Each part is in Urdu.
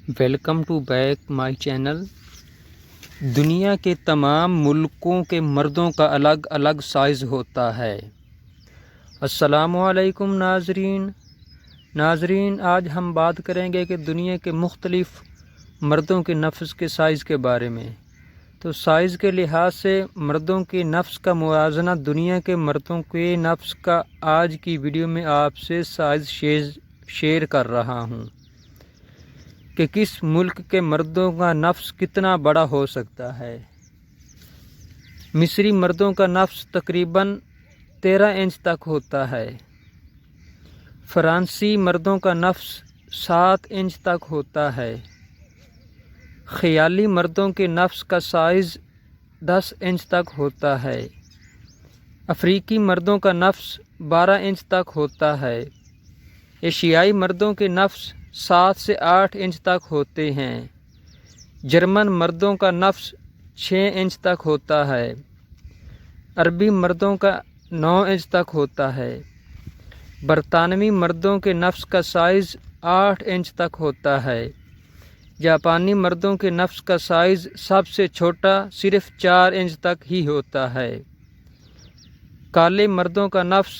Welcome to back my channel. دنیا کے تمام ملکوں کے مردوں کا الگ الگ سائز ہوتا ہے۔ السلام علیکم ناظرین، آج ہم بات کریں گے کہ دنیا کے مختلف مردوں کے نفس کے سائز کے بارے میں۔ تو سائز کے لحاظ سے مردوں کے نفس کا موازنہ دنیا کے مردوں کے نفس کا آج کی ویڈیو میں آپ سے سائز شیئر کر رہا ہوں کہ کس ملک کے مردوں کا نفس کتنا بڑا ہو سکتا ہے۔ مصری مردوں کا نفس تقریباً 13 انچ تک ہوتا ہے۔ فرانسی مردوں کا نفس 7 انچ تک ہوتا ہے۔ خیالی مردوں کے نفس کا سائز 10 انچ تک ہوتا ہے۔ افریقی مردوں کا نفس 12 انچ تک ہوتا ہے۔ ایشیائی مردوں کے نفس 7 سے 8 انچ تک ہوتے ہیں۔ جرمن مردوں کا نفس 6 انچ تک ہوتا ہے۔ عربی مردوں کا 9 انچ تک ہوتا ہے۔ برطانوی مردوں کے نفس کا سائز 8 انچ تک ہوتا ہے۔ جاپانی مردوں کے نفس کا سائز سب سے چھوٹا صرف 4 انچ تک ہی ہوتا ہے۔ کالے مردوں کا نفس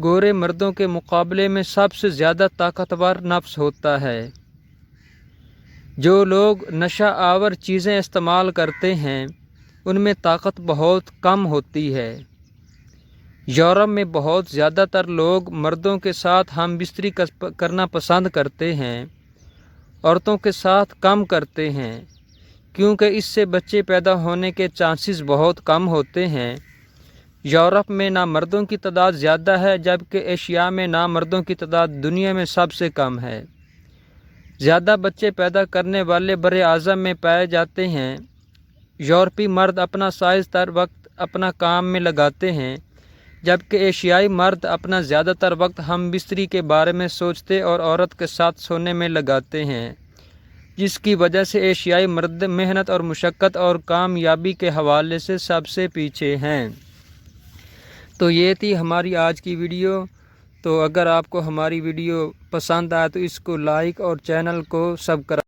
گورے مردوں کے مقابلے میں سب سے زیادہ طاقتور نفس ہوتا ہے۔ جو لوگ نشہ آور چیزیں استعمال کرتے ہیں ان میں طاقت بہت کم ہوتی ہے۔ یورپ میں بہت زیادہ تر لوگ مردوں کے ساتھ ہم بستری کرنا پسند کرتے ہیں، عورتوں کے ساتھ کم کرتے ہیں، کیونکہ اس سے بچے پیدا ہونے کے چانسز بہت کم ہوتے ہیں۔ یورپ میں نامردوں کی تعداد زیادہ ہے، جبکہ ایشیا میں نامردوں کی تعداد دنیا میں سب سے کم ہے۔ زیادہ بچے پیدا کرنے والے براعظم میں پائے جاتے ہیں۔ یورپی مرد اپنا سائز تر وقت اپنا کام میں لگاتے ہیں، جبکہ ایشیائی مرد اپنا زیادہ تر وقت ہم بستری کے بارے میں سوچتے اور عورت کے ساتھ سونے میں لگاتے ہیں، جس کی وجہ سے ایشیائی مرد محنت اور مشقت اور کامیابی کے حوالے سے سب سے پیچھے ہیں۔ تو یہ تھی ہماری آج کی ویڈیو۔ تو اگر آپ کو ہماری ویڈیو پسند آئے تو اس کو لائک اور چینل کو سبسکرائب